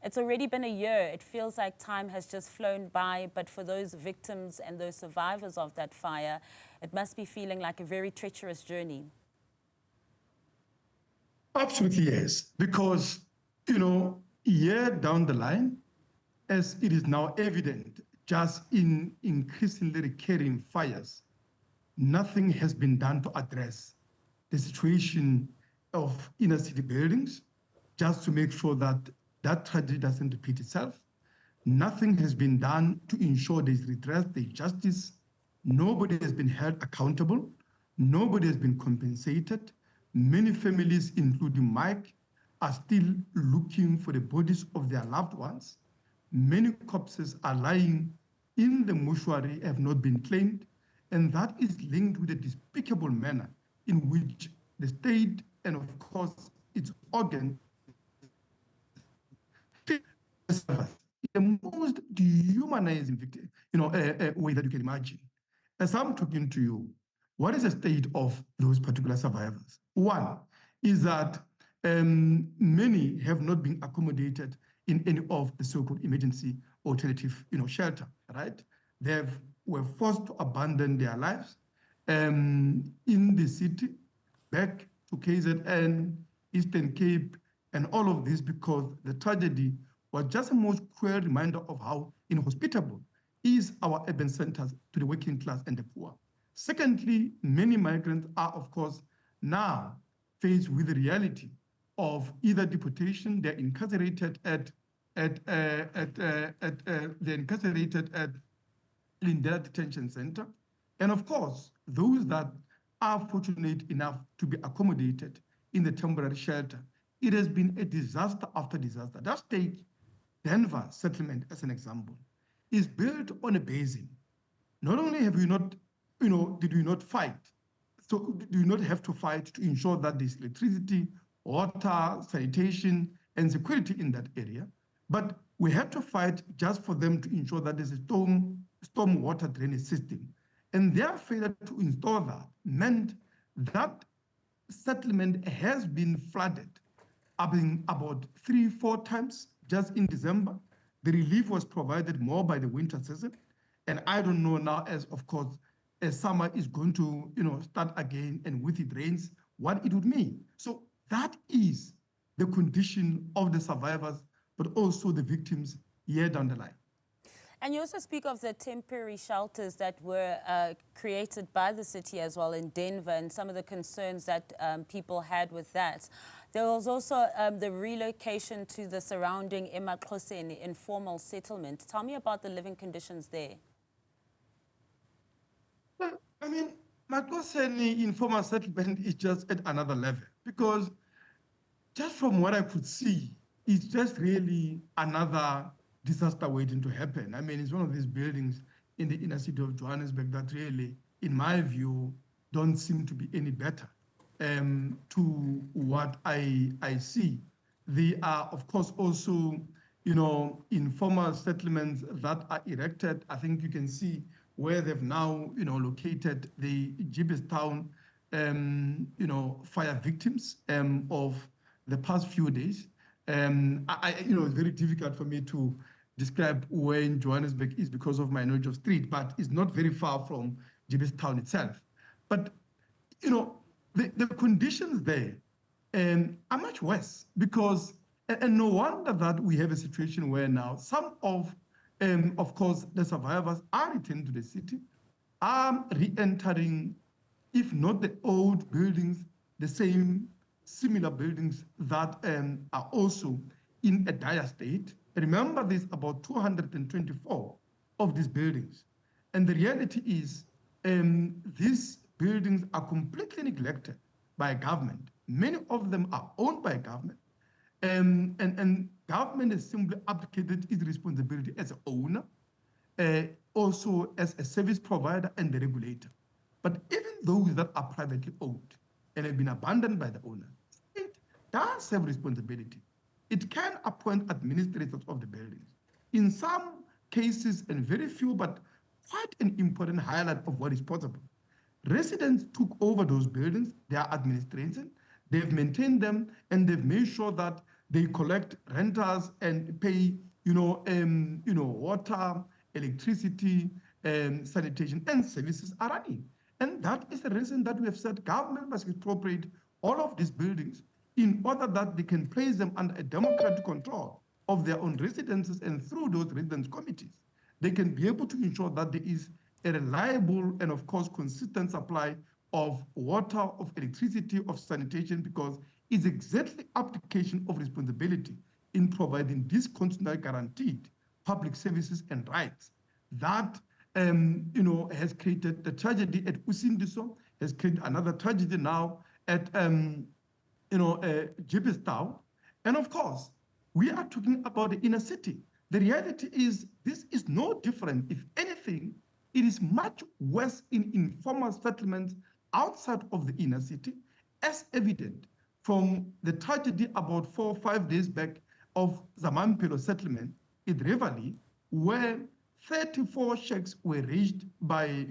It's already been a year. It feels like time has just flown by, but for those victims and those survivors of that fire, it must be feeling like a very treacherous journey. Absolutely, yes. Because, year down the line, as it is now evident, just in increasingly recurring fires, nothing has been done to address the situation of inner city buildings, just to make sure that that tragedy doesn't repeat itself. Nothing has been done to ensure there's redress, there's justice. Nobody has been held accountable. Nobody has been compensated. Many families, including Mike, are still looking for the bodies of their loved ones. Many corpses are lying in the mortuary, have not been claimed, and that is linked with the despicable manner in which the state and, of course, its organs in the most dehumanizing way that you can imagine. As I'm talking to you, what is the state of those particular survivors? One is that many have not been accommodated in any of the so-called emergency alternative shelter, right? They were forced to abandon their lives in the city, back to KZN, Eastern Cape, and all of this because the tragedy was just a most cruel reminder of how inhospitable is our urban centers to the working class and the poor. Secondly, many migrants are, of course, now faced with the reality of either deportation, they're incarcerated at Lindela Detention Center, and of course, those that are fortunate enough to be accommodated in the temporary shelter. It has been a disaster after disaster. Just take Denver settlement as an example. Is built on a basin. Not only have we not, did we not fight, so do you not have to fight to ensure that there's electricity, water, sanitation, and security in that area, but we had to fight just for them to ensure that there's a storm water drainage system. And their failure to install that meant that settlement has been flooded about 3-4 times just in December. The relief was provided more by the winter season. And I don't know now, as of course, as summer is going to start again and with it rains, what it would mean. So that is the condition of the survivors, but also the victims year down the line. And you also speak of the temporary shelters that were created by the city as well in Denver and some of the concerns that people had with that. There was also the relocation to the surrounding Mametlwe informal settlement. Tell me about the living conditions there. Well, I mean, Mametlwe informal settlement is just at another level because just from what I could see, it's just really another disaster waiting to happen. I mean, it's one of these buildings in the inner city of Johannesburg that really, in my view, don't seem to be any better to what I see. They are, of course, also, informal settlements that are erected. I think you can see where they've now, located the Gibbstown, fire victims of the past few days. It's very difficult for me to describe where in Johannesburg is because of my knowledge of street, but it's not very far from Gibbstown itself. But, the conditions there are much worse because, and no wonder that we have a situation where now some of course, the survivors are returned to the city, are re-entering, if not the old buildings, the same similar buildings that are also in a dire state. Remember, there's about 224 of these buildings. And the reality is these buildings are completely neglected by government. Many of them are owned by government. And government has simply abdicated its responsibility as an owner, also as a service provider and the regulator. But even those that are privately owned and have been abandoned by the owner, it does have responsibility. It can appoint administrators of the buildings. In some cases, and very few, but quite an important highlight of what is possible. Residents took over those buildings, their administration, they've maintained them, and they've made sure that They collect renters and pay, water, electricity, sanitation, and services are running. And that is the reason that we have said government must appropriate all of these buildings in order that they can place them under a democratic control of their own residences, and through those residence committees, they can be able to ensure that there is a reliable and, of course, consistent supply of water, of electricity, of sanitation, because it's exactly application of responsibility in providing these constitutionally guaranteed public services and rights that has created the tragedy at Usindiso, has created another tragedy now at Gippsland. And of course, we are talking about the inner city. The reality is this is no different. If anything, it is much worse in informal settlements outside of the inner city, as evident from the tragedy about 4 or 5 days back of Zamampilo settlement in Rivali, where 34 shacks were raised by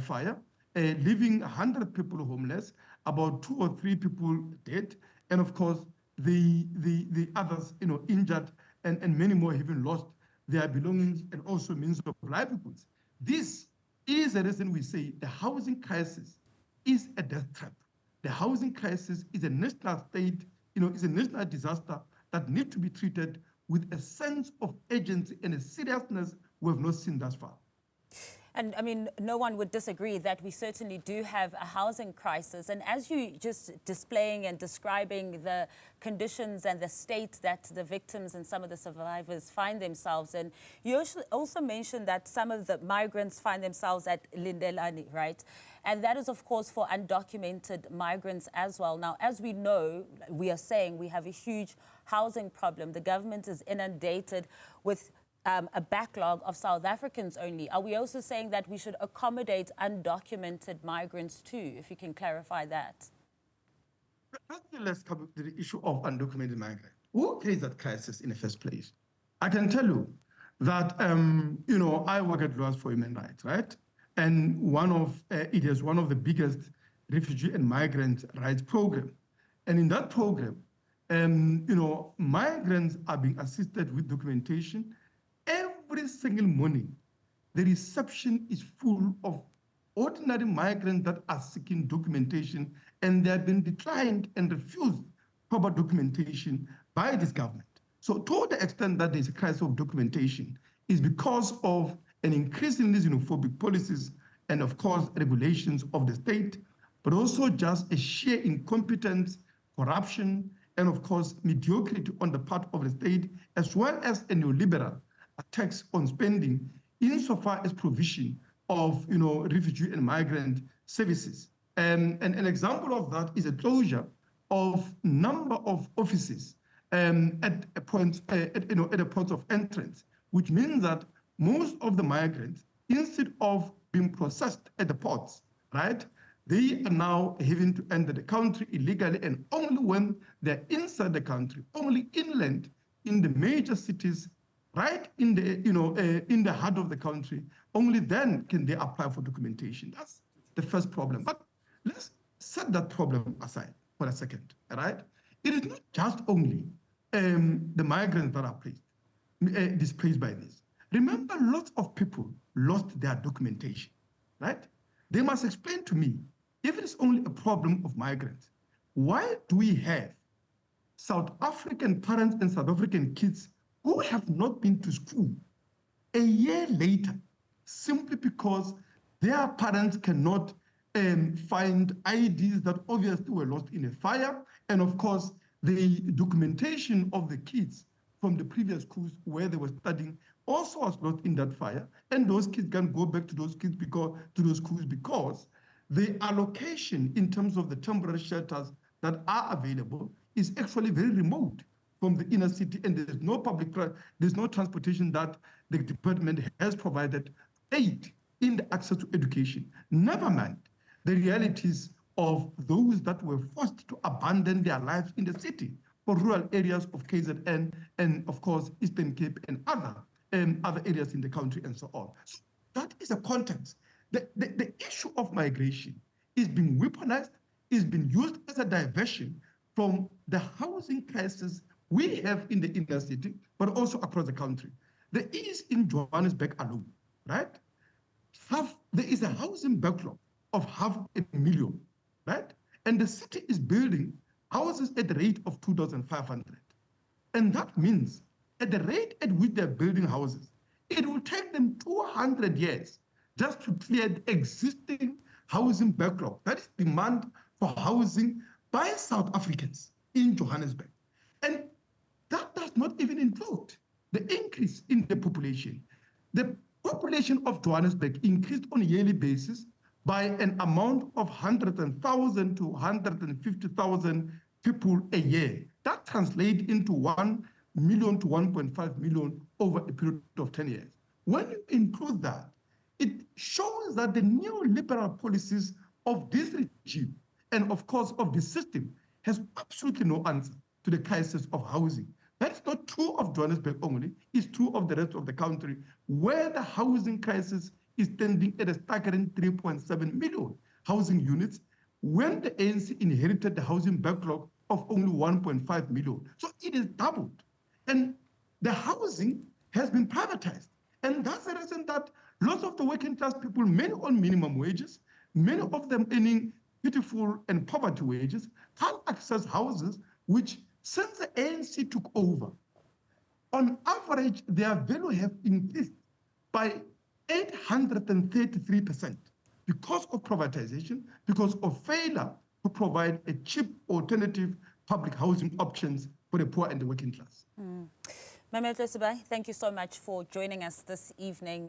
fire, leaving 100 people homeless, about 2 or 3 people dead, and of course the others injured, and many more having lost their belongings and also means of livelihoods. This is the reason we say the housing crisis is a death trap. The housing crisis is a national state, is a national disaster that needs to be treated with a sense of urgency and a seriousness we have not seen thus far. And I mean, no one would disagree that we certainly do have a housing crisis. And as you just displaying and describing the conditions and the state that the victims and some of the survivors find themselves in, you also mentioned that some of the migrants find themselves at Lindelani, right? And that is, of course, for undocumented migrants as well. Now, as we know, we are saying we have a huge housing problem. The government is inundated with a backlog of South Africans only. Are we also saying that we should accommodate undocumented migrants too, if you can clarify that? Let's come to the issue of undocumented migrants. Who created that crisis in the first place? I can tell you that, I work at Lawyers for Human Rights, right? And it is one of the biggest refugee and migrant rights program. And in that program, migrants are being assisted with documentation. Every single morning, the reception is full of ordinary migrants that are seeking documentation, and they have been declined and refused proper documentation by this government. So to the extent that there's a crisis of documentation is because of an increasingly xenophobic policies and, of course, regulations of the state, but also just a sheer incompetence, corruption, and, of course, mediocrity on the part of the state, as well as a neoliberal attacks on spending insofar as provision of refugee and migrant services. And an example of that is a closure of number of offices at a point of entrance, which means that most of the migrants, instead of being processed at the ports, right, they are now having to enter the country illegally, and only when they're inside the country, only inland in the major cities, right in the heart of the country, only then can they apply for documentation. That's the first problem. But let's set that problem aside for a second, all right? It is not just only the migrants that are displaced by this. Remember, lots of people lost their documentation, right? They must explain to me, if it is only a problem of migrants, why do we have South African parents and South African kids who have not been to school a year later, simply because their parents cannot find IDs that obviously were lost in a fire, and of course, the documentation of the kids from the previous schools where they were studying also was lost in that fire, and those kids can go back to those schools because the allocation in terms of the temporary shelters that are available is actually very remote from the inner city, and there's no transportation that the department has provided aid in the access to education. Never mind the realities of those that were forced to abandon their lives in the city for rural areas of KZN and, of course, Eastern Cape and other areas in the country and so on. So that is a context. The issue of migration is being weaponized, is being used as a diversion from the housing crisis we have in the inner city, but also across the country. There is in Johannesburg alone, right? There is a housing backlog of 500,000, right? And the city is building houses at the rate of 2,500. And that means at the rate at which they're building houses, it will take them 200 years just to clear the existing housing backlog. That is demand for housing by South Africans in Johannesburg. And that does not even include the increase in the population. The population of Johannesburg increased on a yearly basis by an amount of 100,000 to 150,000 people a year. That translates into 1 million to 1.5 million over a period of 10 years. When you include that, it shows that the neoliberal policies of this regime and, of course, of the system has absolutely no answer to the crisis of housing. That's not true of Johannesburg only, it's true of the rest of the country, where the housing crisis is standing at a staggering 3.7 million housing units, when the ANC inherited the housing backlog of only 1.5 million. So it is doubled. And the housing has been privatized. And that's the reason that lots of the working class people, many on minimum wages, many of them earning pitiful and poverty wages, can't access houses which, since the ANC took over, on average, their value have increased by 833% because of privatization, because of failure to provide a cheap alternative public housing options for the poor and the working class. Mametlwe, Sebei, thank you so much for joining us this evening.